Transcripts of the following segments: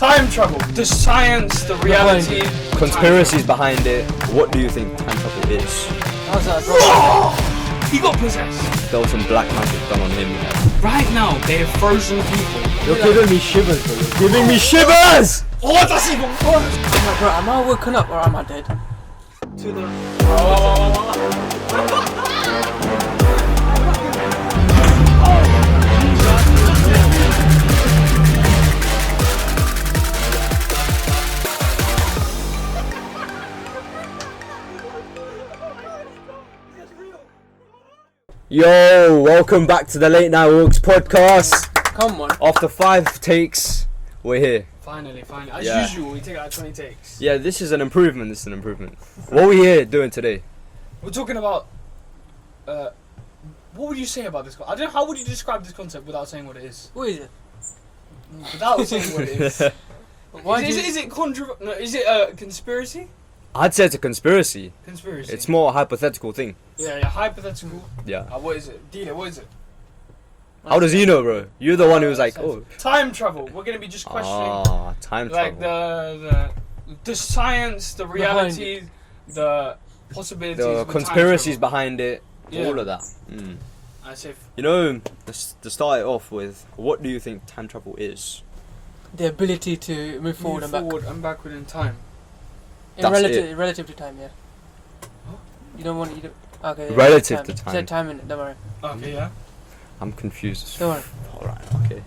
Time travel. The science, the reality. Conspiracies behind it. What do you think time travel is? How's that? He got possessed. There was some black magic done on him. Right now, they're frozen people. You're giving me shivers, bro. You're Giving me shivers! Oh, that's even worse. bro, am I woken up or am I dead? To the. Yo, welcome back to the Late Night Walks podcast. Come on. After 5 takes, we're here. Finally. As usual, we take like 20 takes. Yeah, this is an improvement. What are we here doing today? We're talking about. What would you say about this? I don't know. How would you describe this concept without saying what it is? What is it? Without saying what it is. Why Is it a conspiracy? I'd say it's a conspiracy. Conspiracy. It's more a hypothetical thing. Yeah, hypothetical. Yeah. What is it? Dealer, what is it? How does he know, bro? You're the one who was like, oh. Time travel. We're gonna be just questioning. Time like travel. the science, the reality, the possibilities. The conspiracies behind it. Yeah. All of that. I say. You know, to start it off with, what do you think time travel is? The ability to move forward and backward in time. Relative to time, yeah. Huh? You don't want okay. Relative to time. You said time in it, don't worry. Okay, yeah. I'm confused. Don't worry. Alright, okay.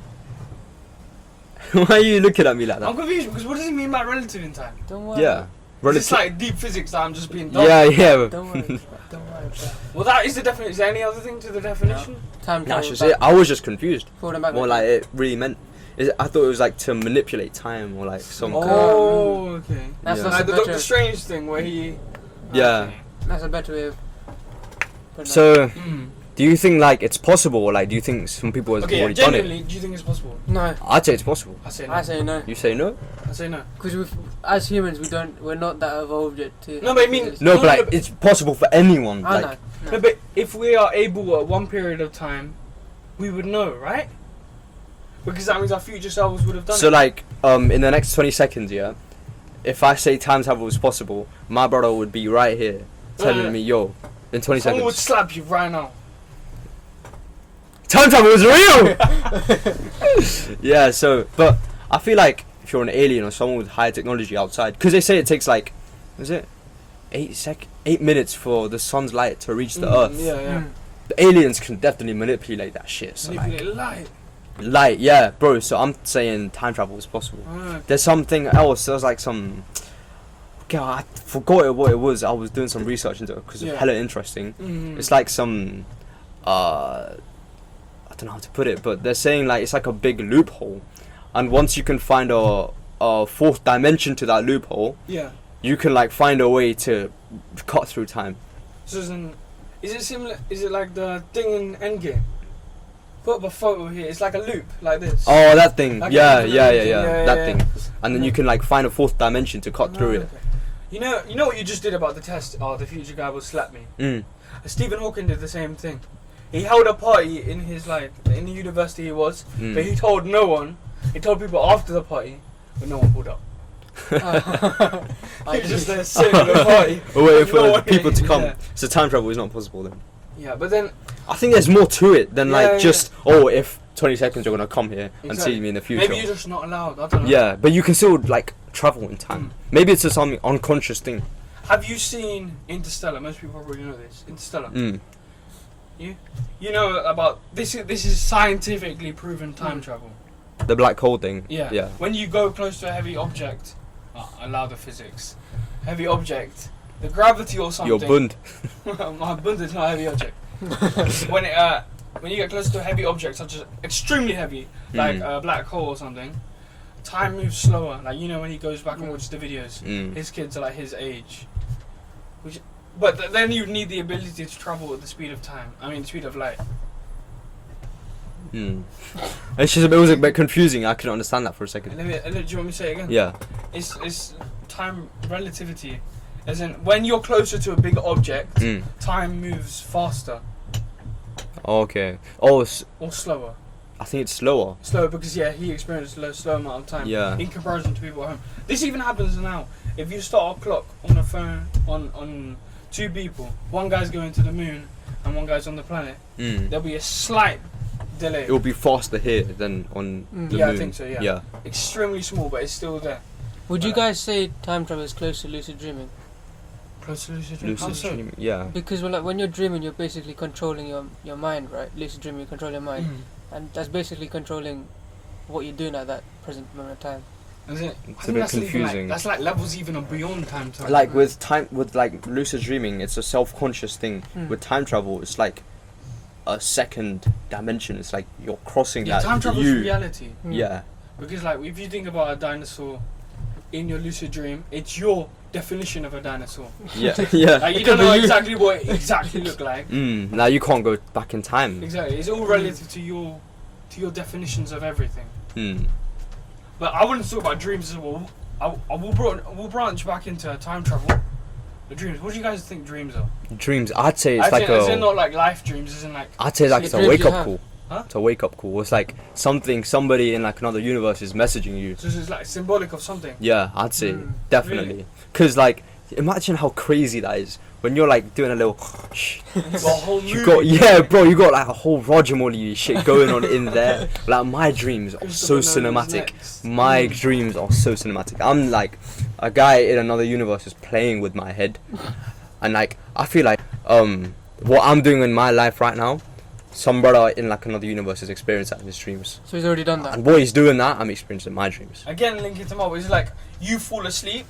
Why are you looking at me like that? I'm confused because what does he mean by relative in time? Don't worry. Yeah. It's like deep physics that I'm just being done. Yeah. Don't worry. Don't worry. Well, that is the definition. Is there any other thing to the definition? No. Time That's travel. just it. I was just confused. Forward and backward. More like it really meant. I thought it was like to manipulate time or like some. Oh, okay. That's Like the better. Doctor Strange thing where he. Yeah. Okay. That's a better way of. putting So, Mm. do you think like it's possible, or like do you think some people have Okay, already done genuinely, it? do you think it's possible? it. No, I'd say it's possible. I say no. I say no. You say no? I say no. Because as humans, we're not that evolved yet to. No, but I mean- No, No, but like but- it's possible for anyone. I Like, know. No, but if we are able at one period of time, we would know, right? Because that means our future selves would have done so it. like in the next 20 seconds, yeah. If I say time travel is possible, my brother would be right here telling me, yo, in 20 Someone would seconds, slap you right now. time travel is real. Yeah. So, but I feel like if you're an alien or someone with high technology outside, because they say it takes like, is it 8 minutes for the sun's light to reach the Earth. Yeah. The aliens can definitely manipulate that shit. So Manipulate light. light, yeah, bro. So I'm saying time travel is possible. There's something else. There was like some. God, I forgot what it was. I was doing some research into it because it's hella interesting. It's like some. I don't know how to put it, but they're saying like it's like a big loophole, and once you can find a fourth dimension to that loophole, Yeah. you can like find a way to cut through time. So is it similar? Is it like the thing in Endgame? Put up a photo here. It's like a loop, like this. Oh, that thing. Like Yeah, an that yeah. thing. And then you can like find a fourth dimension to cut through it. Okay. You know what you just did about the test? Oh, the future guy will slap me. Stephen Hawking did the same thing. He held a party in his in the university he was, but he told no one. He told people after the party, but no one pulled up. He was just there sitting at the party. Waiting for No people one- to come. yeah. So time travel is not possible then. Yeah, but then I think there's more to it than Yeah, just if 20 seconds you're gonna come here and Exactly. see me in the future. maybe you're just not allowed. I don't know. Yeah, but you can still like travel in time. Maybe it's just something unconscious thing. Have you seen Interstellar? Most people probably know this. Interstellar. You know about this? This is scientifically proven time travel. The black hole thing. Yeah. Yeah. When you go close to a heavy object, allow the physics. Heavy object, the gravity or something. Your bund. My bund is not a heavy object. when you get close to a heavy object, such as extremely heavy, like a black hole or something, time moves slower. Like when he goes back and watches the videos, his kids are like his age. But then you need the ability to travel at the speed of time. I mean, the speed of light. It's just, it was a bit confusing. I couldn't understand that for a second. Do you want me to say it again? Yeah. It's time relativity. As in, when you're closer to a big object, time moves faster Okay. Oh, or slower. I think it's slower. Slower because he experienced a slow amount of time. Yeah. In comparison to people at home. This even happens now. If you start a clock on a phone on two people, one guy's going to the moon and one guy's on the planet, there'll be a slight delay. It will be faster here than on the moon. I think so. Yeah. Yeah. Extremely small, but it's still there. Would you guys say time travel is close to lucid dreaming? Close to lucid dreaming. Lucid dreaming, yeah. Because when you're dreaming, you're basically controlling your mind, right? Lucid dreaming, you control your mind, and that's basically controlling what you're doing at that present moment of time. Is it? It's a bit confusing. That's like levels even beyond time travel. Like with like lucid dreaming, it's a self-conscious thing. With time travel, it's like a second dimension. It's like you're crossing that. Time travel is reality. Yeah. Because like if you think about a dinosaur in your lucid dream, it's your definition of a dinosaur. Yeah. Yeah. Like you don't know exactly what it exactly look like. Now you can't go back in time. Exactly. It's all relative to your definitions of everything. But I want to talk about dreams as well. We'll branch back into time travel. The dreams. What do you guys think dreams are? Dreams. I'd say it's like is it not like life dreams? Isn't like. I'd say like it's a wake up call. Huh? It's a wake up call. It's like somebody in like another universe is messaging you. So it's like symbolic of something. Yeah, I'd say definitely. Because like, imagine how crazy that is when you're like doing a little. You got like a whole Roger Moore shit going on in there. Like my dreams are so cinematic. My dreams are so cinematic. I'm like a guy in another universe is playing with my head, and like I feel like what I'm doing in my life right now, some brother in like another universe is experiencing that in his dreams. So he's already done that. And while he's doing that, I'm experiencing in my dreams. Again, linking to Marvel, it's like you fall asleep,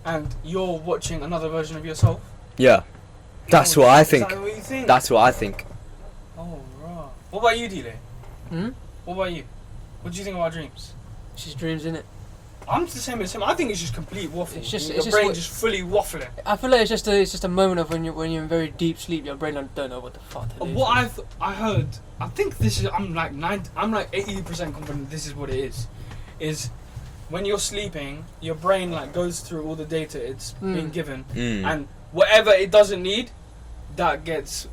and you're watching another version of yourself. Yeah, that's what I think. Is that what you think? That's what I think. Oh, right. What about you, Dile? Hmm? What about you? What do you think about dreams? It's just dreams, innit? I'm the same as him. I think it's just complete waffle. It's just- your it's just brain what- just fully waffling. I feel like it's just a moment of when you're in very deep sleep, your brain don't know what the fuck to do. What I heard, I think this is. I'm like 80% confident this is what it is. Is when you're sleeping, your brain like goes through all the data it's been given, and whatever it doesn't need, that gets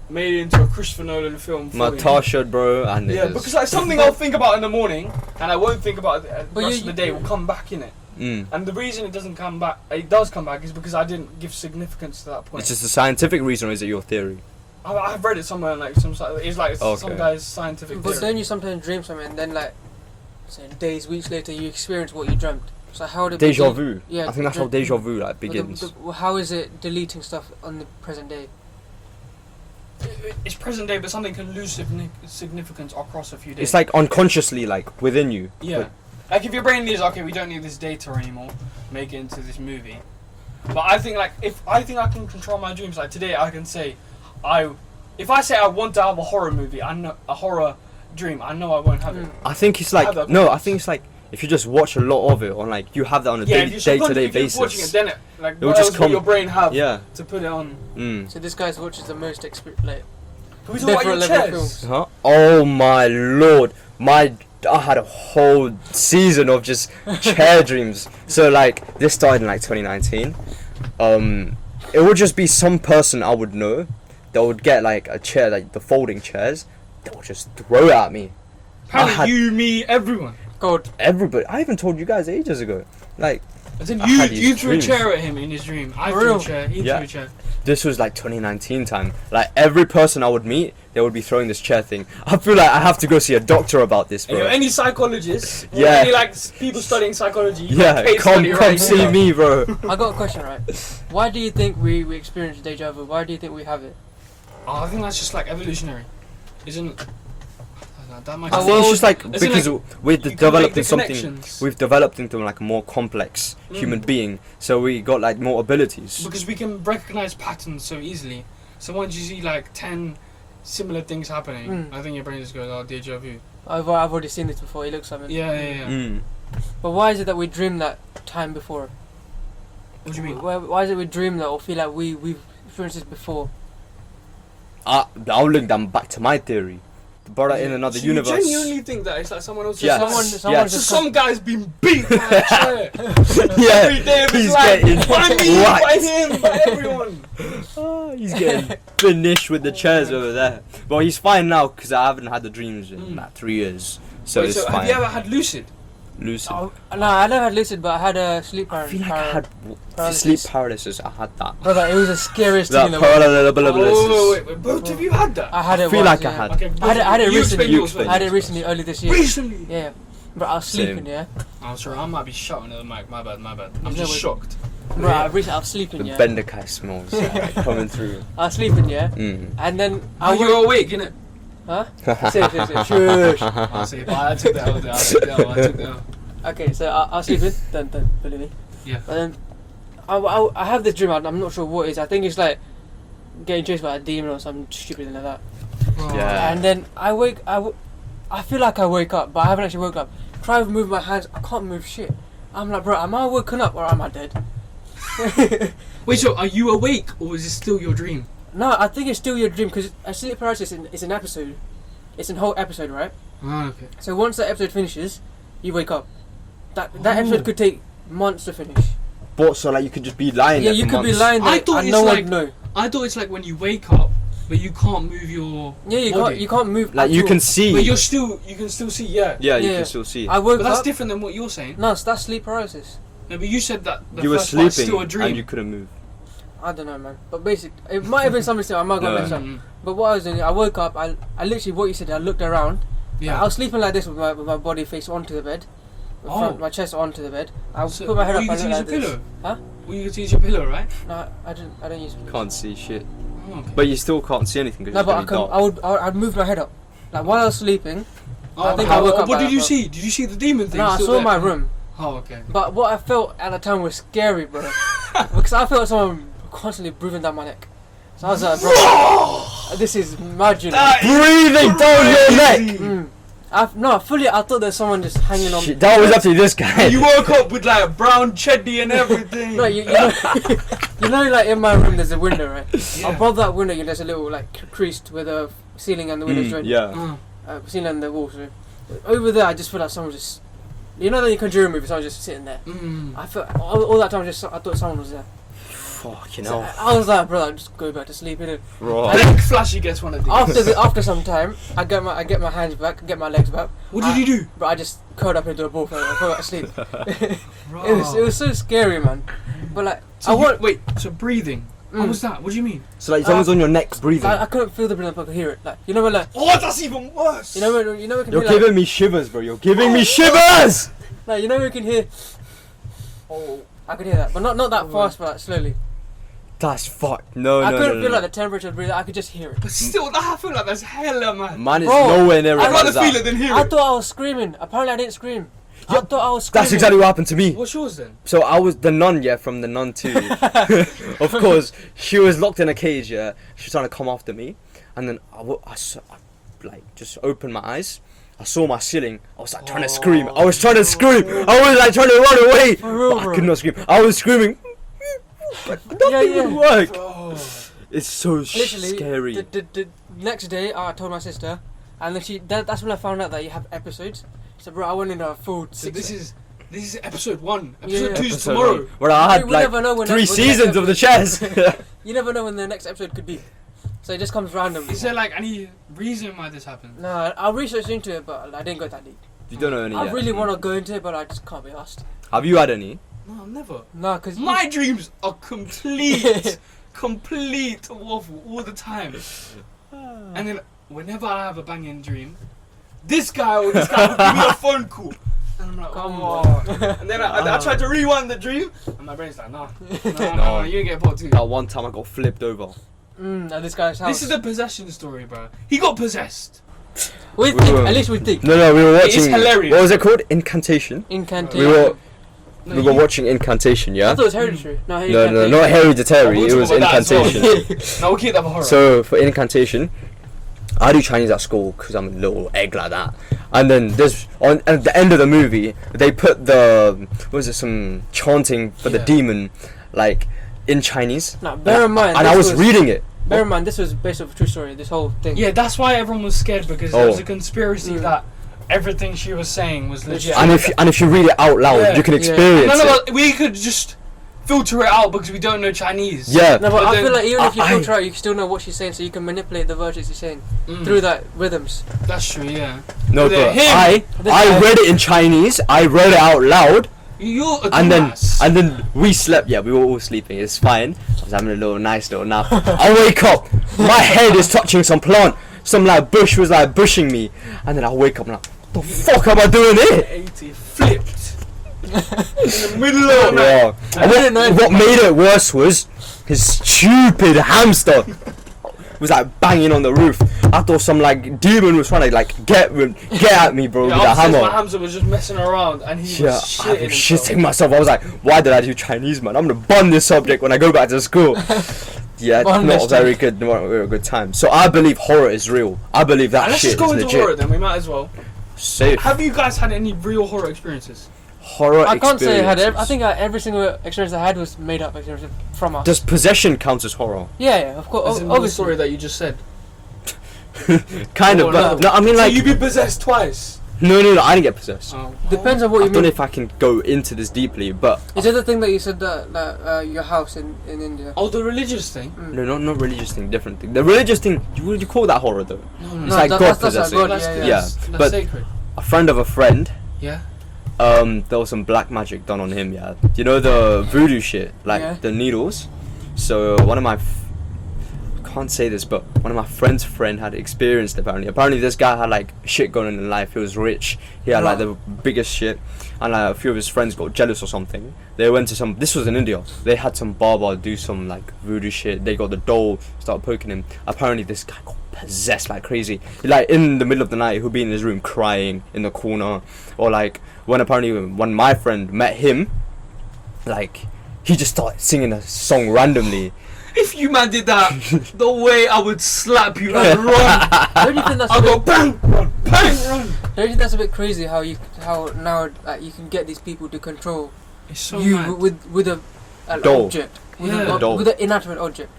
made into a Christopher Nolan film. Natasha, bro, and because like something I'll think about in the morning, and I won't think about it the rest of the day will come back in it. And the reason it doesn't come back, it does come back, is because I didn't give significance to that point. It's just a scientific reason, or is it your theory? I've read it somewhere, like it's like some guy's scientific But theory. don't you sometimes dream something and then like, say days, weeks later, you experience what you dreamt? So how would it Deja vu. Yeah, I think that's how deja vu like begins. How is it deleting stuff on the present day? It's present day, but something can lose significance across a few days. It's like unconsciously, like within you. Yeah. Like if your brain needs, okay, we don't need this data anymore, make it into this movie. But I think like if I think I can control my dreams, like today I can say, if I say I want to have a horror movie, I know a horror dream, I know I won't have it. I think it's like I think it's like if you just watch a lot of it, or like you have that on a day-to-day basis. Watching it, then it like It'll what just else will your brain have to put it on? So this guy watches the most like. Can we talk about your chairs? Huh? Oh my lord, I had a whole season of just chair dreams. So like this started in like 2019. It would just be some person I would know that would get like a chair, like the folding chairs, that would just throw it at me. Apparently you, me, everyone. God. Everybody. I even told you guys ages ago. Like, as in you threw a chair at him in his dream. I threw a chair. He threw a chair. This was like 2019 time. Like every person I would meet, they would be throwing this chair thing. I feel like I have to go see a doctor about this, bro. Any psychologists? Yeah. Any like people studying psychology? Come see me, bro. I got a question, right? Why do you think we experience deja vu? Why do you think we have it? Oh, I think that's just like evolutionary, isn't? That might I think it's just like because we've developed into something. We've developed into like a more complex human being, so we got like more abilities. Because we can recognize patterns so easily. So once you see like 10 similar things happening, I think your brain just goes, "Oh, deja vu." I've already seen this before. It looks something. Yeah. But why is it that we dream that time before? What do you mean? Why is it we dream that or feel like we've experienced this before? I'll link them back to my theory. brother in another so universe. You genuinely think that it's like someone else? Yes. Someone Yes. So just some guy's been beat by a chair Yeah, every day of his he's life. getting By me, by whacked. him, by everyone. Oh, he's getting finished with the chairs over there. Well, he's fine now because I haven't had the dreams in like 3 years, so Wait, it's so fine. have you ever had lucid? Lucid. No, I never had lucid, but I had a sleep I feel like I had paralysis. sleep paralysis. I had that. Brother, it was the scariest thing That in the world. paralysis. Oh, wait, both of you had that? I had it I feel once, like I yeah. had. Okay, I had it you recently. explain yours first. I had it recently, early this year. Recently? Yeah. Bro, I was sleeping, Same. yeah. Oh, sorry, I might be shouting at the mic. My bad. I'm No, just wait. shocked. Bro, I was sleeping, The yeah. Benderkai smells coming through. I was sleeping, yeah. Mm. And then Oh, you were awake, innit? Huh? Say, shush. I'll say, I took that out there. I took that out. Okay, so I was sleeping. Don't believe me. Yeah. And then I have this dream. I'm not sure what it is. I think it's like getting chased by a demon or something stupid like that. Yeah. And then I feel like I wake up, but I haven't actually woke up. Try to move my hands. I can't move shit. I'm like, bro, am I woken up or am I dead? Wait, so are you awake or is it still your dream? No, I think it's still your dream because a sleep paralysis is an episode. It's a whole episode, right? Ah, okay. So once that episode finishes, you wake up. That episode could take months to finish. But so like you could just be lying. Yeah, there you for could be months. lying there I thought and it's no one like- would know. I thought it's like when you wake up, but you can't move your Yeah, body. you can't move. Like at you all. can see. But you can still see, yeah. Yeah, you Yeah. can still see. I woke But that's up. different than what you're saying. No, that's sleep paralysis. No, but you said that the You were first part's sleeping still a dream. and you couldn't move. I don't know, man. But it might have been something still. I might No. have messed up. Mm, But what I was doing, I woke up. I literally what you said. I looked around. yeah. I was sleeping like this with my body face onto the bed, my chest onto the bed. I So put my head up. you and get to looked use like a this. pillow. Huh? Well, you get to use your pillow, right? No, I don't use. Can't see shit. Oh, okay. But you still can't see anything because No, it's but I really can. dark. I'd move my head up. Like while I was sleeping. Oh, I think okay. I woke up What by did you that, see? Did you see the demon thing? No, I still saw there? my room. Oh, okay. But what I felt at the time was scary, bro. Because I felt someone constantly breathing down my neck. So I was like, bro, this is magic. Breathing down your neck. I thought there's someone just hanging on. Shit, that was actually this guy. You woke up with like brown cheddar and everything. No, you know, you know, like in my room there's a window, right? Yeah. Above that window, there's a little like crease where the ceiling and the windows join. Yeah. Ceiling and the wall. So over there, I just feel like someone just, you know, that in Conjuring movie, someone just sitting there. I felt all that time I thought someone was there. Fucking So hell. I was like, bro, I'll just go back to sleep, innit? Bro. I think Flashy gets one of these. After some time, I get my hands back, get my legs back. What did you do? But I just curled up into a ball and I fell asleep. Bro. It was so scary, man. But like, So wait, so breathing. Mm. What was that? What do you mean? So like someone's on your neck breathing. I couldn't feel the breathing, but I could hear it. Like, you know when like, Oh, that's even worse. you know when you can You're hear like, giving me shivers, bro. You're giving me shivers. like, you know when you can hear. Oh, I could hear that, but not that fast, but like slowly. That's fucked. No, I no, couldn't no, feel no. like the temperature of breathing. I could just hear it. But still, I feel like that's hella, man. Man is Bro, nowhere near I'd as rather bad as feel that. it than hear I it. thought I was screaming. Apparently, I didn't scream. I Yep. thought I was screaming. That's exactly what happened to me. What's yours then? So I was the nun, yeah, from the Nun 2. Of course, she was locked in a cage, yeah. She was trying to come after me, and then I like just opened my eyes. I saw my ceiling. I was like trying to scream. I was trying to scream. I was like trying to run away, For real, but I bro. could not scream. I was screaming. But nothing Yeah. would work. Bro. It's so Literally, scary. The next day, I told my sister, and then that's when I found out that you have episodes. So, bro, I went in a full So 6. this is episode 1. Yeah. Episode 2 is Episode tomorrow. one, where I had We never know like when 3 when the next seasons of the episode- chess. You never know when the next episode could be. So it just comes randomly. Is there like any reason why this happened? No, I researched into it, but I didn't go that deep. You don't know any I yet. really want to go into it, but I just can't be asked. Have you had any? No, never. No, because My dreams are complete waffle all the time. And then whenever I have a banging dream, this guy will give me a phone call. And I'm like, Come oh. And then I tried to rewind the dream, and my brain's like, no, you ain't get part 2. That one time I got flipped over. at this guy's house. This is the possession story, bro. He got possessed. we think. At least we think. No, we were It is watching. hilarious. What was it called? Incantation. Incantation. We were watching Incantation, I yeah. thought it was hereditary. No, No, not hereditary. Oh, we'll It was talk about that as well. Incantation. No, we'll keep that for horror. So for Incantation, I do Chinese at school because I'm a little egg like that. And then at the end of the movie, they put some chanting for the Yeah. demon, like in Chinese. Now, bear in mind. And I was reading it. Bear in mind, this was based off a true story. This whole thing. Yeah, that's why everyone was scared, because there was a conspiracy that everything she was saying was legit. And if you read it out loud, you can experience it. We could just filter it out because we don't know Chinese. Yeah. No, but I feel like even if you filter out, you still know what she's saying, so you can manipulate the words she's saying through that rhythms. That's true. Yeah. No, but I read it in Chinese. I read it out loud. You're a and then we slept. Yeah, we were all sleeping. It's fine. I was having a nice little nap. I wake up. My head is touching some plant. Some like bush was like bushing me, and then I wake up and I'm like, what the fuck am I doing here? 80 flipped in the middle of the night. And what made it worse was his stupid hamster was like banging on the roof. I thought some like demon was trying to like get at me, bro, with a hammer. My hamster was just messing around and he was shitting myself. I was like, why did I do Chinese, man? I'm gonna bun this subject when I go back to school. Yeah, not a very good time. So I believe horror is real. I believe that shit is legit. Let's just go into horror then. We might as well. Safe. Have you guys had any real horror experiences? I can't say I had. I think every single experience I had was made up experience from us. Does possession count as horror? Yeah, of course. Obviously, the story that you just said. Kind of, but no, I mean like. So you've been possessed twice. No, I didn't get possessed. Depends on what you mean. I don't know if I can go into this deeply, but. Is it the thing that you said that your house in India? Oh, the religious thing. No, not religious thing. Different thing. The religious thing. Would you call that horror though? No, it's like God possessing. That's but sacred. A friend of a friend. Yeah. There was some black magic done on him. Yeah. You know the voodoo shit, like the needles. So one of my. I can't say this, but one of my friend's friend had experienced it, apparently this guy had like shit going on in life. He was rich, he had like the biggest shit, and like a few of his friends got jealous or something. They went to this was in India, they had some barber do some like voodoo shit. They got the doll, started poking him. Apparently this guy got possessed like crazy. Like in the middle of the night, he'll be in his room crying in the corner, or like when my friend met him, like he just started singing a song randomly. If you man did that, the way I would slap you and run. Don't you think that's I'll go bang, run, bang, run. Don't you think that's a bit crazy how now you can get these people to control you with an object, with an inanimate object.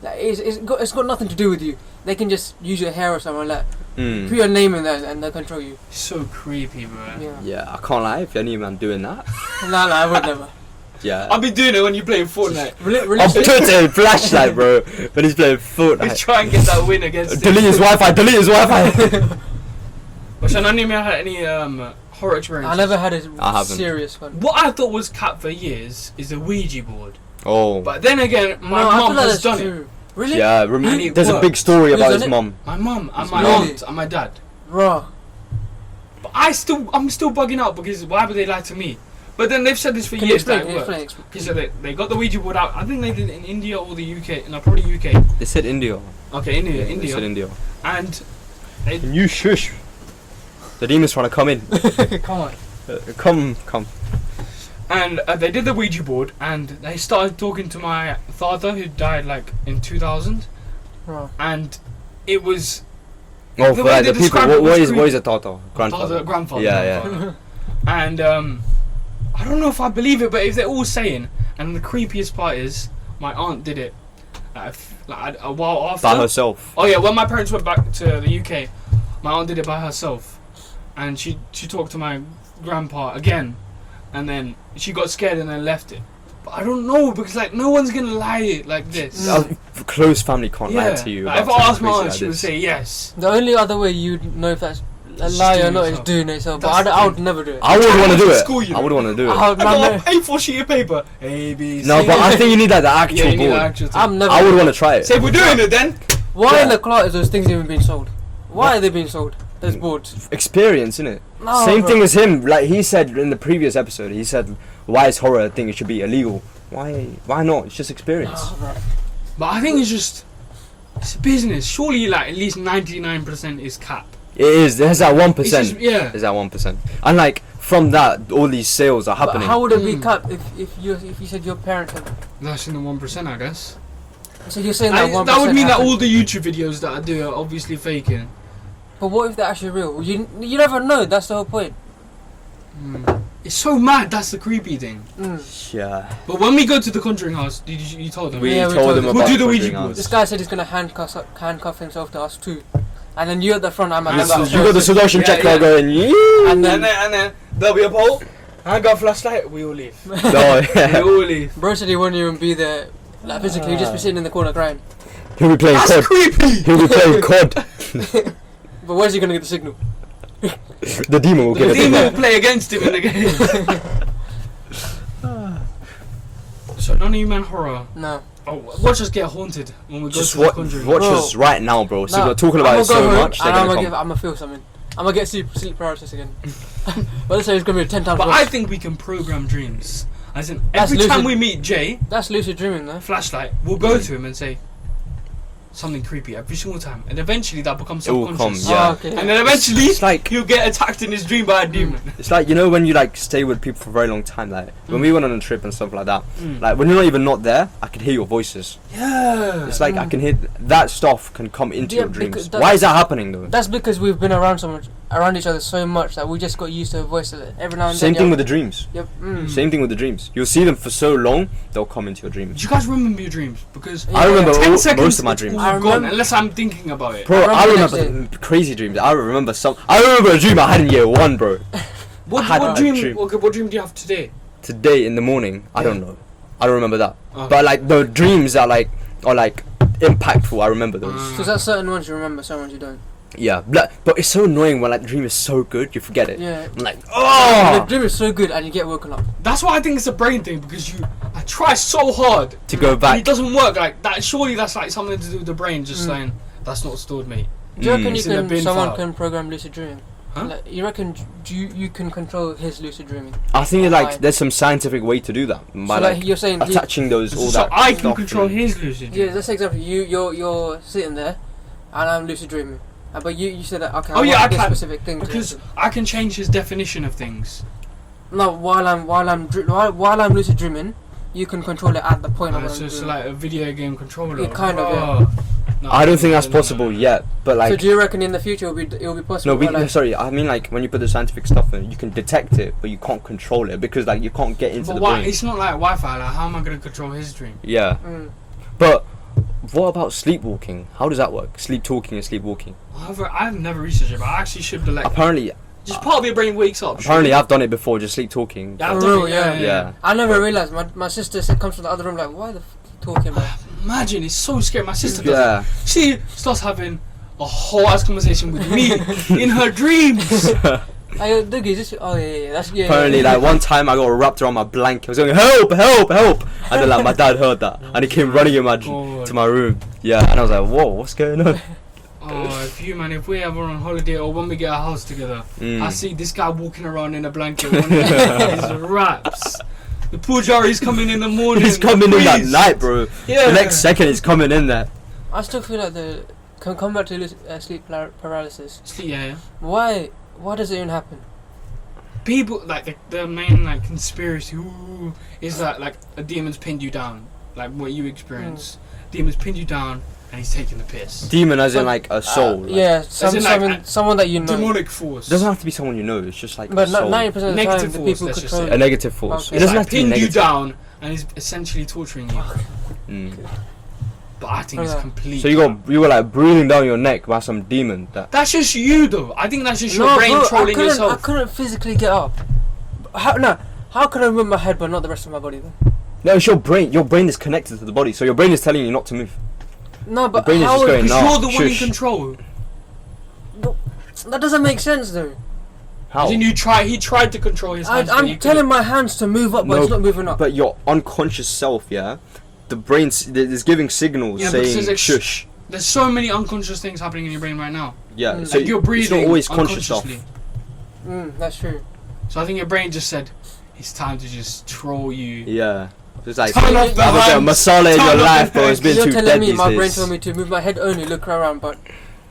Like it's got nothing to do with you. They can just use your hair or something like that. Put your name in there and they'll control you. So creepy, bro. Yeah, I can't lie. If any man doing that. No, I would never. Yeah. I'll be doing it when you play Fortnite. I'll put it in flashlight, bro. When he's playing Fortnite. He's trying to get that win against Delete his Wi-Fi. Which I don't even had any horror experiences. I never had a serious one. What I thought was cat for years is a Ouija board. Oh. But then again, my mum has done it. Really? Yeah, there's a big story about his mum. My mum and my aunt and my dad. Raw. But I'm still bugging out because why would they lie to me? But then they've said this for years that it works. So they got the Ouija board out. I think they did it in India or the UK. No, probably UK. They said India. Okay, India. They said India. And you shush. The demon's trying to come in. Come on. Come. And they did the Ouija board, and they started talking to my father, who died like in 2000. Oh. And it was. Oh, for the people. What is a Tata? Grandfather. Grandfather. Yeah. And I don't know if I believe it, but if they're all saying, and the creepiest part is, my aunt did it a while after. By herself. Oh yeah, when my parents went back to the UK, my aunt did it by herself, and she talked to my grandpa again, and then she got scared and then left it. But I don't know, because like no one's gonna lie like this. Close family can't lie to you. Like, if I asked my aunt, she would say yes. The only other way you'd know if that's a lie or not is doing it yourself. But I would never do it. I would want to do it. I would want to do it. I got A4 sheet of paper. A, B, C. No, but I think you need like the actual board. I would want to try it. Say we're doing it then. Why in the clock is those things even being sold? Why are they being sold? Those boards. Experience, innit? No, same thing as him. Like he said in the previous episode, he said, "Why is horror a thing? It should be illegal. Why not? It's just experience." But I think it's a business. Surely, like at least 99% is cap. It is. There's that 1%. There's that 1%. And like from that, all these sales are happening. But how would it be cut if you said your parents had? That's in the 1%, I guess. So you're saying that 1%? That would mean that all the YouTube videos that I do are obviously faking. But what if they're actually real? You never know. That's the whole point. It's so mad. That's the creepy thing. Yeah. But when we go to the Conjuring house, you told them? We told them Who about do the the Ouija Conjuring board? house. This guy said he's gonna handcuff himself to us too. And then you at the front, I'm at the back. You got the Sudarshan chakra going. And then there'll be a pole. I got a flashlight. We all leave. No, yeah. We all leave. Bro said he wouldn't even be there, like physically, he'd just be sitting in the corner crying. He'll be playing That's COD. creepy. He'll be playing COD. But where's he gonna get the signal? The demon will The get it. demon will play against him in the game. So none of you man horror. No. Oh, watch us get haunted when we go Just to the Conjuring. watch Bro. us right now, bro. So Nah, we're talking about I'ma it so go home much. They're and gonna I'm come. gonna feel something. I'm gonna get sleep paralysis again. But let's say it's gonna be 10 times But worse. I think we can program dreams. As in, That's every time lucid. we meet Jay, That's lucid dreaming, though. flashlight, we'll go to him and say something creepy every single time, and eventually that becomes It will come, subconscious. yeah. Oh, okay. And then eventually, It's like he'll get attacked in his dream by a demon. it's like, you know, when you like stay with people for a very long time, like when we went on a trip and stuff like that. Mm. Like when you're not even not there, I can hear your voices. Yeah. It's like I can hear that stuff can come into Yeah, your dreams. because that- Why is that happening though? That's because we've been around each other so much that we just got used to the voice of it. Every now and Same then. thing with the dreams. Yep. Same thing with the dreams. You'll see them for so long, they'll come into your Do dreams. you guys remember your dreams? Because Yeah, I remember 10 all, seconds most of my it's dreams. all I gone, remember- unless I'm thinking about it. Bro, I I remember remember crazy dreams. I remember a dream I had in year 1, bro. What had a dream? dream. Okay, what dream do you have today? Today in the morning, I don't know. I don't remember that. Oh. But like the dreams that are like impactful, I remember those. So there's certain ones you remember, certain ones you don't. Yeah, but it's so annoying when like the dream is so good, you forget it. Yeah. I'm like, The oh, dream is so good and you get woken up. That's why I think it's a brain thing, because I try so hard to go and back. it doesn't work like that. Surely that's like something to do with the brain just saying that's not stored, mate. Do you reckon Mm. It's in the bin someone file. can program lucid dreaming? Huh? Like, you reckon you can control his lucid dreaming? I think Why? like there's some scientific way to do that by So like you're saying, attaching those all So that. I can stuff control and- his lucid yeah, dream. let's say example, you're sitting there, and I'm lucid dreaming, but you said that okay. Oh, I yeah, want I this can, specific thing to because happen. I can change his definition of things. No, while I'm lucid dreaming, you can control it at the point of what So I'm it's doing. like a video game controller. Yeah, kind of, Oh. No, I don't think that's no, no, possible no. yet, but So like do you reckon in the future it'll be possible? no, we, where, like, sorry, I mean like when you put the scientific stuff in, you can detect it, but you can't control it because like you can't get into But the why? brain. It's not like Wi-Fi. Like, how am I going to control his dream? Yeah, Mm. but what about sleepwalking? How does that work? Sleep talking and sleepwalking. I've never researched it, but I actually should be like, Apparently, just part of your brain wakes up. apparently I've done it before, just sleep talking. Yeah, I've For done real, it, yeah. Yeah. I never realized. My sister said, comes from the other room like, why the f you talking about? Imagine, it's so scary. My sister does Yeah. it. She starts having a whole ass conversation with me in her dreams. I Dougie, is this? Oh yeah, that's yeah. Apparently, yeah. like one time I got wrapped around my blanket. I was going, help, help, help! And then like my dad heard that, and he came running in God. to my room. Yeah, and I was like, whoa, what's going on? Oh, if we ever on holiday or when we get a house together, I see this guy walking around in a blanket, one of his raps. The Pujari's coming in the morning. He's coming in that Please. night, bro. Yeah. The next second he's coming in there. I still feel like can come back to sleep paralysis. Yeah. Why does it even happen? People like the main like conspiracy is that like a demon's pinned you down, like what you experience. Demon's pinned you down and he's taking the piss. Demon as in But, like a soul. like, Yeah, in, like, someone that you know. Demonic force. It doesn't have to be someone you know, it's just like But a soul. 90% of the time, Negative the force, people let's just control say. A negative force. Okay. It doesn't like have to be pinned you negative. down and he's essentially torturing you. Mm. But I think it's Okay. complete. So you were like breathing down your neck by some demon. That's just you though. I think that's just your No, brain bro, trolling I yourself. couldn't physically get up. How can I move my head but not the rest of my body then? No, it's your brain. Your brain is connected to the body, so your brain is telling you not to move. No, but brain is how? just going, Because no, you're the one in shush. control. That doesn't make sense though. How? Then he tried to control his hands. but he I'm telling my hands to move up, but No, it's not moving up. But your unconscious self, yeah, the brain is giving signals Yeah, because saying there's shush. There's so many unconscious things happening in your brain right now. Yeah, Mm. so Like you're it's breathing not always conscious stuff. unconsciously. That's true. So I think your brain just said, it's time to just troll you. Yeah, it's like Turn off the have a bit of hands. masala in Turn your off the life, bro. It's been You're too telling dead me these my brain days. told me to move my head only, look around, but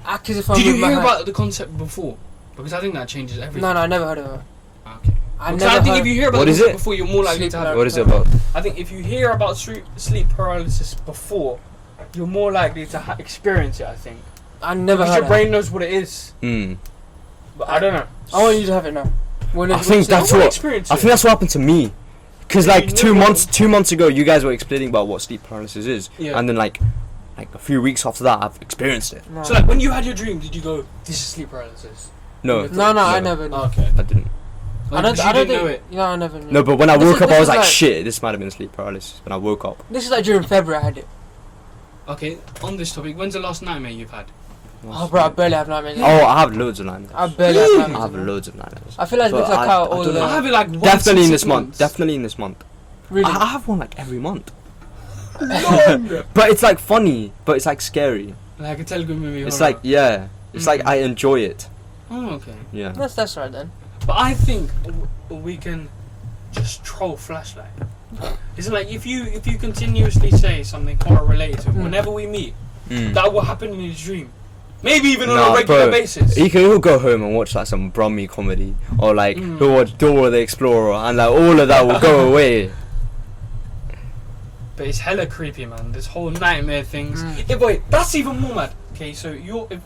act as if I'm Did you moving my hear hand. about the concept before? Because I think that changes everything. No, I never heard of it. Okay. I Because never I think heard. if you hear about What the is concept it? before, you're more likely Sleep to have. paralysis. What is it about? I think if you hear about sleep paralysis before, you're more likely to experience it. I think I never because heard your of it. brain knows what it is. Mm. But I don't know. I want you to have it now. I think that's what happened to me. Because like 2 months ago, you guys were explaining about what sleep paralysis is, and then like a few weeks after that, I've experienced it. No. So like when you had your dream, did you go, "This is sleep paralysis"? No. No, I never. Oh, okay. I didn't. Like, I don't know it. Yeah, I never knew. No, but when I woke up, I was like, shit, this might have been sleep paralysis. When I woke up. This is like during February I had it. Okay, on this topic, when's the last nightmare you've had? Oh, bro, I barely have nightmares. Oh, I have loads of nightmares. I barely have nightmares. I have loads of nightmares. I feel like it's like how all the... I have it like once Definitely in this 6 months. month. Definitely in this month. Really? I have one like every month. But it's like funny, but it's like scary. Like a Telugu movie. It's horror. like, yeah. It's like I enjoy it. Oh, okay. Yeah. That's right then. But I think we can just troll Flashlight. It's like if you continuously say something horror related, whenever we meet, that will happen in his dream. Maybe even on a regular basis. He'll go home and watch like some Brummy comedy, or like he'll watch Dora the Explorer, and like all of that will go away. But it's hella creepy, man. This whole nightmare things. Yeah, wait, that's even more mad. Okay, so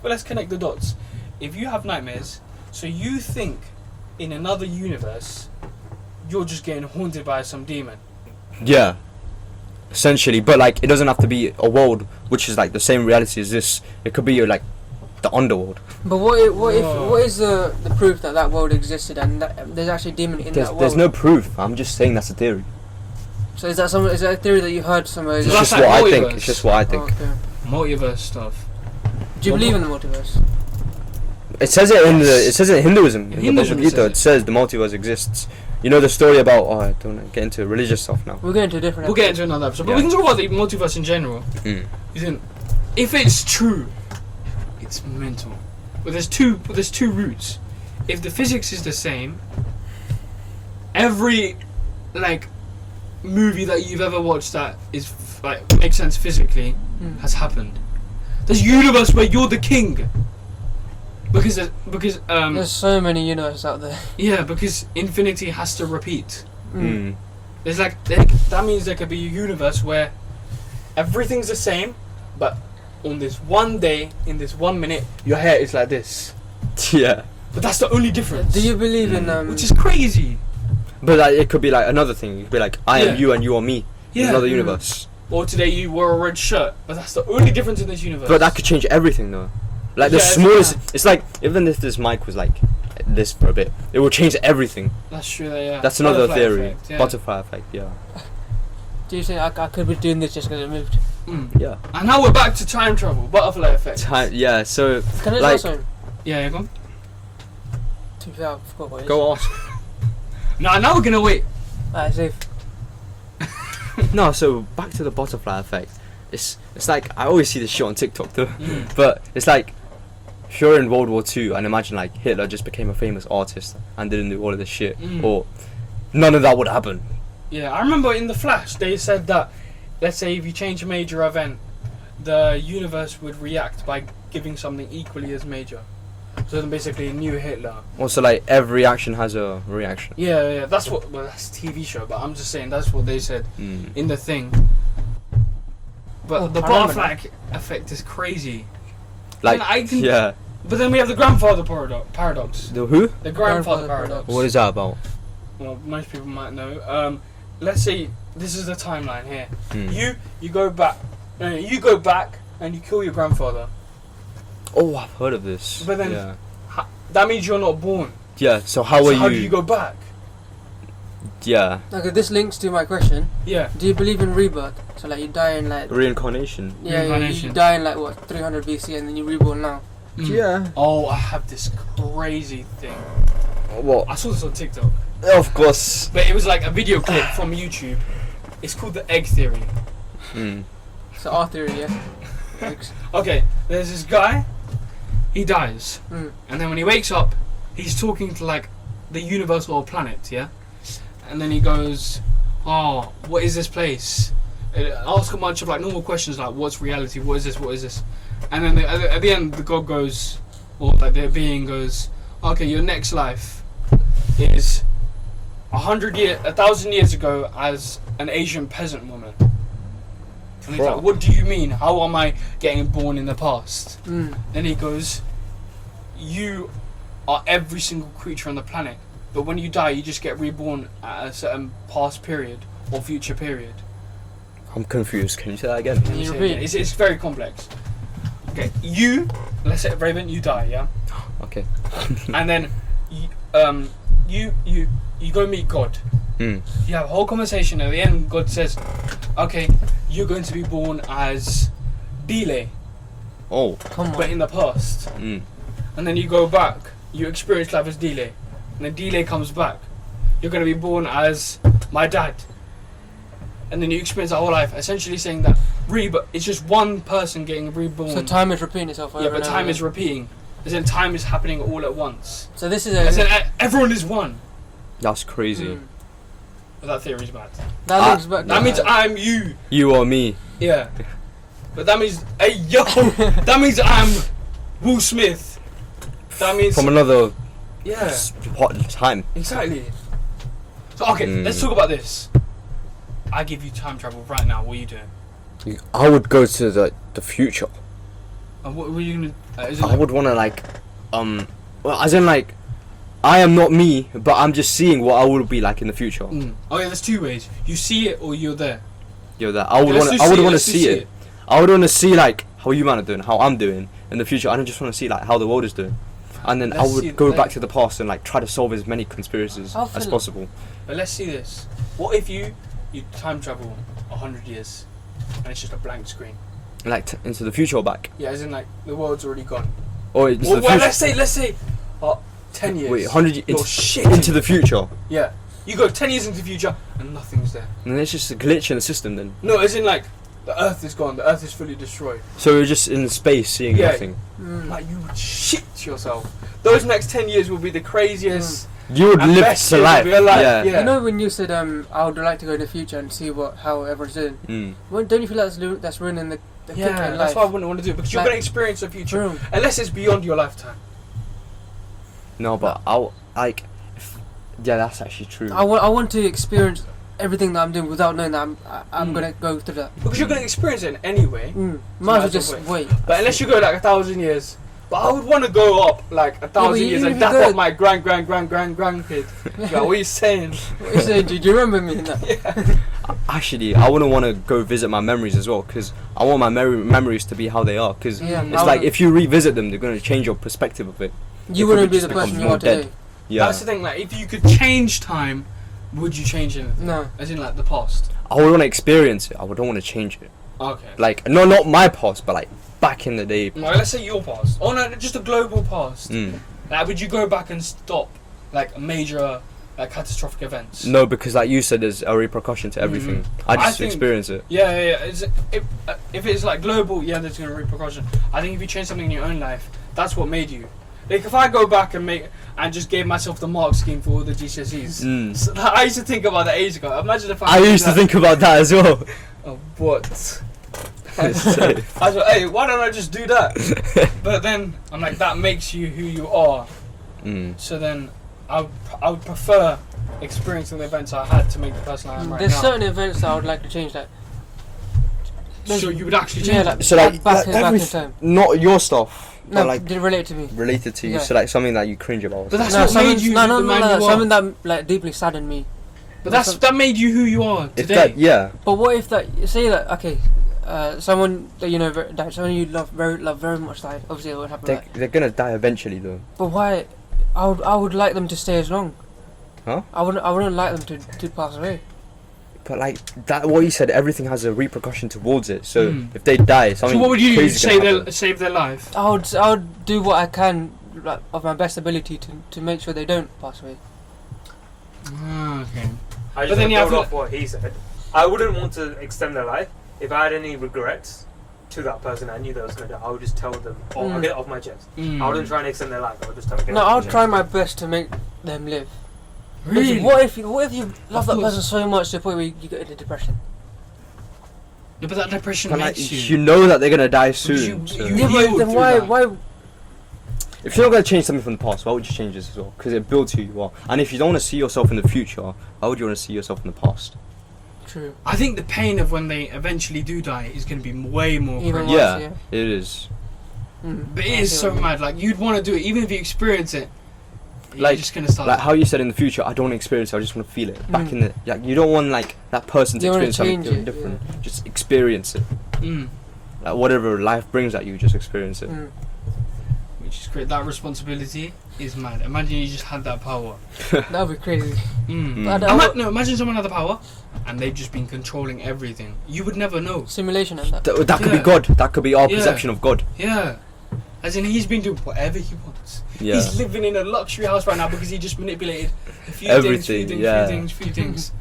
let's connect the dots. If you have nightmares, so you think in another universe, you're just getting haunted by some demon. Yeah. Essentially, but like it doesn't have to be a world which is like the same reality as this. It could be like the underworld. But what is the proof that world existed and that there's actually a demon in that world? There's no proof. I'm just saying that's a theory. So is that a theory that you heard somewhere? It's just what I think. It's just what I think. Oh, okay. Multiverse stuff. Do you believe in the multiverse? It says it in Hinduism. In the Bhagavad Gita, it says the multiverse exists. You know the story about... Oh, I don't want to get into religious stuff now. We'll get into different. We'll get into another episode, but we can talk about the multiverse in general. If it's true, it's mental. But there's two routes. If the physics is the same, every like movie that you've ever watched that is like makes sense physically has happened. There's a universe where you're the king. Because there's so many universes out there. Yeah, because infinity has to repeat. There's like that means there could be a universe where everything's the same, but on this one day, in this 1 minute, your hair is like this. Yeah. But that's the only difference. Do you believe in which is crazy. But like, it could be like another thing. It could be like I am you and you are me. In another universe. Or today you wore a red shirt, but that's the only difference in this universe. But that could change everything though. Like the smallest, it's like even if this mic was like this for a bit, it will change everything. That's true. Yeah. That's another theory. Butterfly effect. Yeah. Do you think I could be doing this just because it moved? Yeah. And now we're back to time travel, butterfly effect. Yeah. So. Can I like, also? Yeah, go on. To be fair, I forgot what it is. Go on. Now we're gonna wait. Safe. No, so back to the butterfly effect. It's like I always see this shit on TikTok though, but it's like if you're in World War II and imagine like Hitler just became a famous artist and didn't do all of this shit, or none of that would happen. Yeah, I remember in The Flash they said that let's say if you change a major event, the universe would react by giving something equally as major. So then basically a new Hitler. Also, like every action has a reaction. Yeah, that's what. Well, that's a TV show, but I'm just saying that's what they said in the thing. But the butterfly effect is crazy. Like, yeah. But then we have the grandfather paradox. The who? The grandfather paradox. What is that about? Well, most people might know. Let's say this is the timeline here. You go back. You go back and you kill your grandfather. Oh, I've heard of this. But then that means you're not born. Yeah. So how are you? How do you go back? Yeah. Okay, this links to my question. Yeah. Do you believe in rebirth? So like you die in like reincarnation. Yeah, you die in like what 300 BC and then you reborn now. Yeah. Oh, I have this crazy thing. What? I saw this on TikTok. Of course. But it was like a video clip from YouTube. It's called the egg theory. So our theory, yeah. Eggs. Okay, there's this guy. He dies, and then when he wakes up, he's talking to like the universe or planet, yeah. And then he goes, "Oh, what is this place?" Ask a bunch of like normal questions like, "What's reality? What is this? What is this?" And then at the end, the god goes, or like their being goes, "Okay, your next life is 1,000 years ago as an Asian peasant woman." And he's like, "What do you mean? How am I getting born in the past?" Then he goes, "You are every single creature on the planet but when you die, you just get reborn at a certain past period or future period. I'm confused. Can you say that again? It's very complex. Okay, let's say Raven, you die, yeah. Okay. And then you go meet God. You have a whole conversation. At the end, God says, "Okay, you're going to be born as Dile." Oh. Come on. But in the past. And then you go back. You experience life as Dile. And then Dile comes back. You're going to be born as my dad. And then you experience the whole life, essentially saying that it's just one person getting reborn. So time is repeating itself over Yeah, but and time over. is repeating. As in time is happening all at once. So this is As in everyone is one. That's crazy. But that theory's bad. That links back. That means I'm you. You or me. Yeah. But that means, hey yo, that means I'm Will Smith. That means from another time. Exactly. So okay, let's talk about this. I give you time travel right now. What are you doing? I would go to the future. What were you gonna? I would want to well, as in I am not me, but I'm just seeing what I will be like in the future. Oh yeah, there's two ways. You see it or you're there. You're there. I would want to see it. I would want to see how you man are doing, how I'm doing in the future. I don't just want to see how the world is doing. And then I would go back to the past and try to solve as many conspiracies as possible. But let's see this. What if you time travel 100 years and it's just a blank screen? Into the future or back? Yeah, as in the world's already gone. Or into the future. Let's say 10 years. Wait, 100 years. Into the future? Yeah. You go 10 years into the future and nothing's there. And then it's just a glitch in the system then? No, as in the Earth is gone. The Earth is fully destroyed. So you're just in space seeing nothing? You would shit yourself. Those next 10 years will be the craziest. You would live to life. Yeah. You know when you said I would like to go in the future and see how everyone's doing. Don't you feel that's ruining the kick in life? That's why I wouldn't want to do it, because you're going to experience the future unless it's beyond your lifetime. No, but that's actually true. I want to experience everything that I'm doing without knowing that I'm gonna go through that. Because you're going to experience it anyway. Might as well just wait. But unless you go 1,000 years. But I would want to go up 1,000 years and dap up my grandkid. What are you saying? What are you saying? Do you remember me in that? Actually, I wouldn't want to go visit my memories as well, because I want my memories to be how they are. Because it's if you revisit them, they're going to change your perspective of it. You wouldn't be the person you are today. Yeah. That's the thing. If you could change time, would you change anything? No. As in the past. I would want to experience it. I would don't want to change it. Okay. No, not my past, but back in the day. No, let's say your past. Oh no, just a global past. Would you go back and stop major catastrophic events? No, because you said, there's a repercussion to everything. I just experience it. Yeah. If it's global, there's going to be repercussion. I think if you change something in your own life, that's what made you. If I go back and just gave myself the mark scheme for all the GCSEs. So I used to think about that ages ago. Imagine if I used to think about that as well. Oh, what? I was like, hey, why don't I just do that? But then I'm that makes you who you are. So then I would prefer experiencing the events I had to make the person I am right now. There's certain events that I would like to change So you would actually change that? So back in time. Not your stuff. No, related to me. Related to you, so something that you cringe about. But that's what made you the man you are. Something that deeply saddened me. But that made you who you are today. But what if someone that you know died, someone you love very much died. Obviously, it would happen. They're gonna die eventually, though. But why? I would like them to stay as long. Huh? I wouldn't like them to pass away. But what you said, everything has a repercussion towards it. So if they die, something. So what would you do to save their life? I would do what I can of my best ability to make sure they don't pass away. Okay. I just build off what he said. I wouldn't want to extend their life. If I had any regrets to that person I knew that was going to die, I would just tell them, I'll get it off my chest. I wouldn't try and extend their life. I would just tell them. No, I would try my best to make them live. Really? What if you love that person so much to the point where you get into depression? Yeah, but that depression makes you. You know that they're gonna die soon. Then why? If you're not gonna change something from the past, why would you change this as well? Because it builds who you are. And if you don't want to see yourself in the future, why would you want to see yourself in the past? True. I think the pain of when they eventually do die is going to be way more crazy. Yeah, it is. But it is so mad. You'd want to do it, even if you experience it. You're just gonna start. Like how you said in the future, I don't want to experience it. I just want to feel it. Back in the you don't want like that person to experience something different. Yeah. Just experience it. Like whatever life brings at you, just experience it. Which is great. That responsibility is mad. Imagine you just had that power. That would be crazy. Imagine someone had the power and they've just been controlling everything. You would never know. Simulation and that. That could be God. That could be our perception of God. Yeah. As in, he's been doing whatever he wants. Yeah. He's living in a luxury house right now because he just manipulated a few things.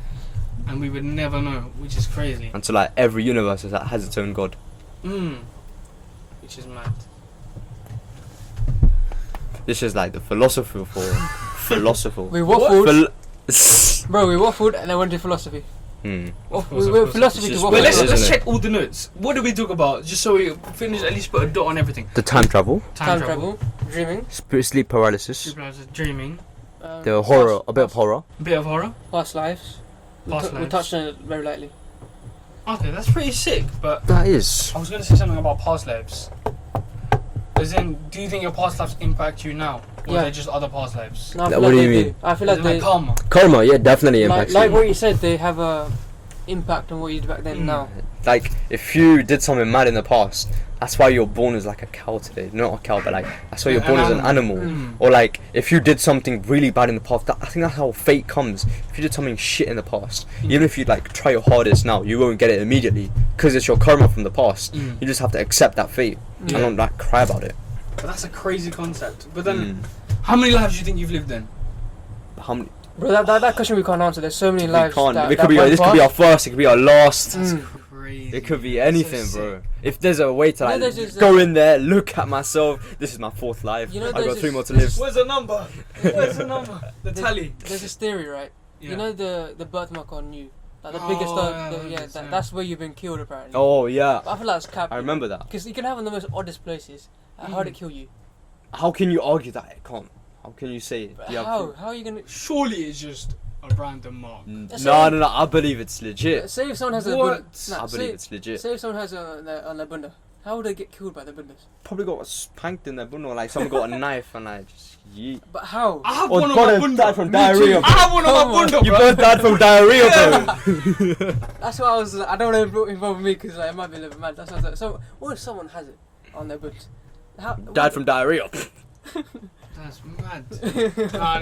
And we would never know, which is crazy. And so like every universe has its own God. Which is mad. This is like the philosopher for philosopher. We waffled. Bro, we waffled and I went to philosophy. We went philosophy to waffle. Well, let's check all the notes. What did we talk about? Just so we finish, at least put a dot on everything. The time travel. Time travel. Dreaming. Sleep paralysis. Dreaming. The horror. A bit of horror. Past lives. We touched on it very lightly. Okay, that's pretty sick, but... That is. I was going to say something about past lives. As in, do you think your past lives impact you now? Or are they just other past lives? No, what do you mean? I feel like they... karma. Karma, yeah, definitely impacts you. Like what you said, they have a impact on what you did back then now. Like, if you did something mad in the past, that's why you're born as like a cow today. Not a cow, but like, that's why you're born as an animal. Or like, if you did something really bad in the past, I think that's how fate comes. If you did something shit in the past, even if you like try your hardest now, you won't get it immediately. Because it's your karma from the past. You just have to accept that fate. And don't like cry about it. But that's a crazy concept. But then, how many lives do you think you've lived then? How many? Bro, that question we can't answer. There's so many lives. This could be our first. It could be our last. That's crazy. It could be anything, bro. If there's a way to like go in there, look at myself. This is my fourth life. You know, I got 3 more to live. Where's the number? Where's the number? The tally. There's this theory, right? Yeah. You know the birthmark on you. Like the biggest that's where you've been killed apparently. Oh yeah. But I feel like it's cap. I remember that. Because you can have in the most oddest places. How did it kill you? How can you argue that it can't? How can you say it? How are you gonna? Surely it's just a random mark. No. I believe it's legit. Say if someone has I believe it's legit. Say if someone has on their bunda, how would they get killed by their bundas? Probably got spanked in their bunda, or like someone got a knife and like just yeet. But how? I have one on my bunda. Died from diarrhea. I have one on my bunda, bro. You both died from diarrhea, bro. That's what I was. I don't want to involve me because it might be a little bit mad. That's what I was like. So what if someone has it on their bunda? Died from diarrhea. That's mad.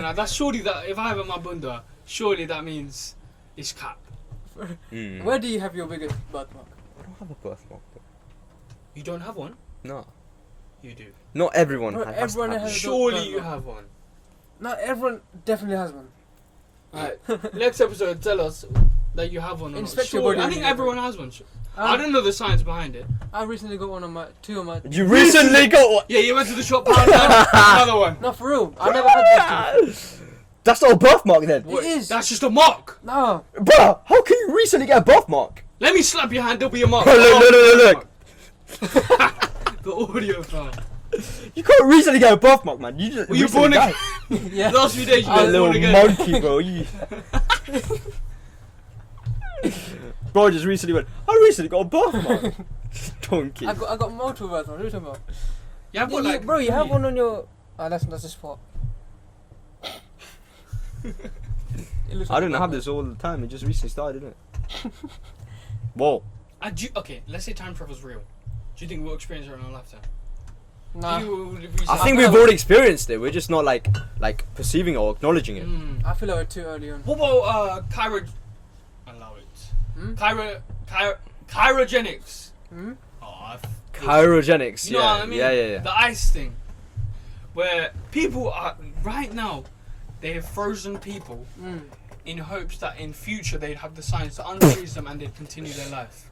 No, that's surely that. If I have it on my bunda, surely that means it's cap. Where do you have your biggest birthmark? I don't have a birthmark. You don't have one? No. You do. Not everyone. Everyone has. Surely you have one. Not everyone definitely has one. Alright. Next episode, tell us that you have one. Inspect your body. I think everyone has one. I don't know the science behind it. I recently got one on my You recently got one? Yeah, you went to the shop, found another one. No, for real. I never had this. That's not a birthmark then. It is. That's just a mark. No. Bruh, how can you recently get a birthmark? Let me slap your hand. There'll be a mark. Look. The audio file. You can't recently get a birthmark, man. You just. Were you born again? Yeah. Last few days you A were little born again. monkey, bro. Bro just recently went, I recently got a birthmark. Donkey. I got multiple birthmarks. What are you talking about? Yeah, bro, you have one on your. That's the spot. I don't have this all the time. It just recently started, didn't it? Whoa. Okay, let's say time travel's real. Do you think we'll experience it in our lifetime? Nah. I think we've already experienced it. We're just not like perceiving or acknowledging it. I feel like we're too early on. What about allow it. Chirogenics. Chirogenics. You know what I mean? Yeah. The ice thing, where people are right now, they have frozen people in hopes that in future they'd have the science to unfreeze them and they'd continue their life.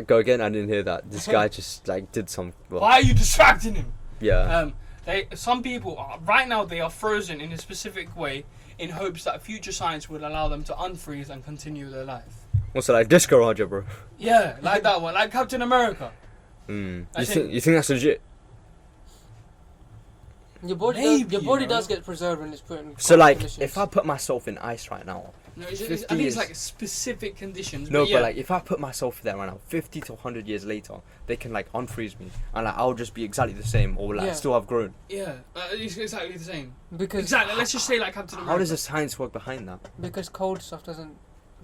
Go again. I didn't hear that. This guy just like did some. Well, why are you distracting him? Yeah. Some people are, right now they are frozen in a specific way in hopes that future science would allow them to unfreeze and continue their life. What's it like, Disco Roger, bro? Yeah, like that one, like Captain America. You think that's legit? Your body does get preserved when it's put in. So like, if I put myself in ice right now, No, I think it's like specific conditions. No, but like if I put myself there right now, 50 to 100 years later, they can like unfreeze me, and like I'll just be exactly the same, or like still have grown. Yeah, it's exactly the same. Because exactly. Let's just say like Captain America. How does the science work behind that? Because cold stuff doesn't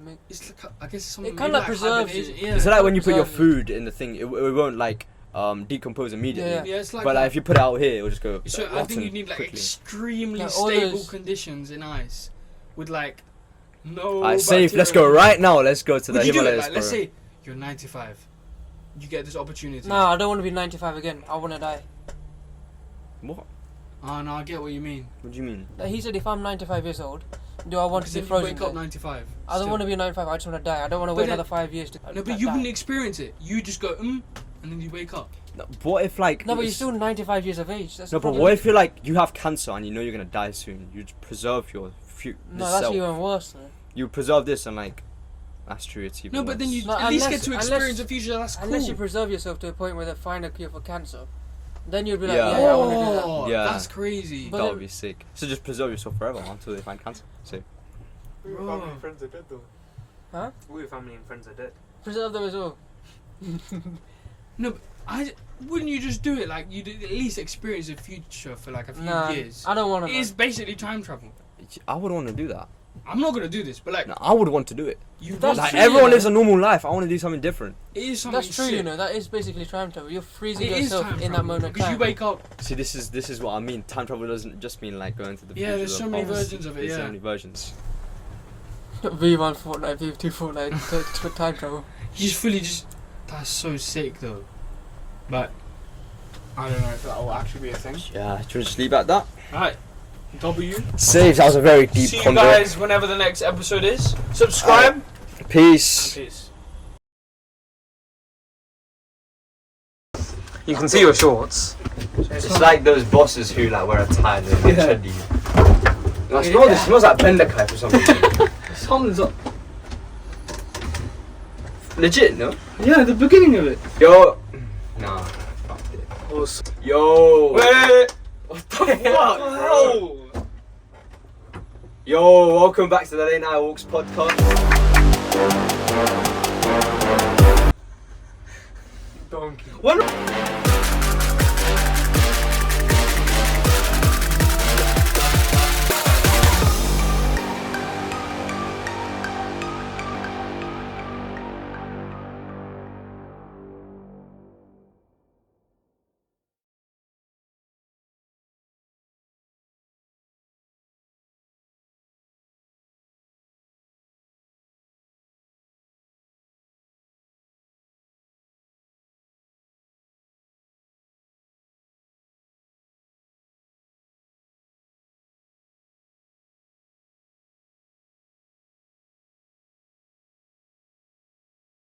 make. It's like, I guess it's something. It kind of preserves you. Yeah. It's like when you put your food in the thing, it won't like decompose immediately. Yeah, it's like. But like if you put it out here, it'll just go. So I think you need like extremely stable conditions in ice, with like no. Safe. Let's go right now. Let's go to the Himalayas. Let's say you're 95. You get this opportunity. No, I don't want to be 95 again. I want to die. What? Oh no, I get what you mean. What do you mean? He said if I'm 95 years old, do I want to be frozen? Wake up 95. I don't want to be 95. I just want to die. I don't want to wait another 5 years to. No, but you wouldn't experience it. You just go and then you wake up. No, what if like? No, but you're still 95 years of age. That's no, but what if you're like you have cancer and you know you're gonna die soon? You just preserve your future. No, that's even worse. Though. You preserve this and like. That's true. It's even. No, but worse. then you at least get to experience the future. That's cool. Unless you preserve yourself to a point where they find a cure for cancer, then you'd be like, I want to do that. Yeah, that's crazy. But that would be sick. So just preserve yourself forever until they find cancer. So. All your family and friends are dead though. Huh? All your family and friends are dead. Preserve them as well. No, but wouldn't you just do it like you'd at least experience the future for like a few years? I don't want to. It's basically time travel. I would want to do that. I'm not gonna do this, but like I would want to do it. That's everyone lives a normal life. I want to do something different. It is something. That's true, sick. you know. That is basically time travel. You're freezing yourself in that moment. Because you wake up. See, this is what I mean. Time travel doesn't just mean like going to the future. Yeah, there's so many versions of it. There's so many versions. V1 Fortnite, V2 Fortnite, time travel. He's fully just. That's so sick though. But I don't know if that will actually be a thing. Yeah, should we just leave at that? Alright. W. Saves. That was a very deep. See you guys whenever the next episode is. Subscribe. Peace. And peace. You can see your shorts. It's like those bosses who like wear a tie and they trendy. I smell this. It smells like Benderkai for some reason. Something's up. Legit, no? Yeah, the beginning of it. Yo. Nah. Fuck it. Yo. Wait. What the fuck, bro? Yo, welcome back to the Late Night Walks podcast. Donkey. When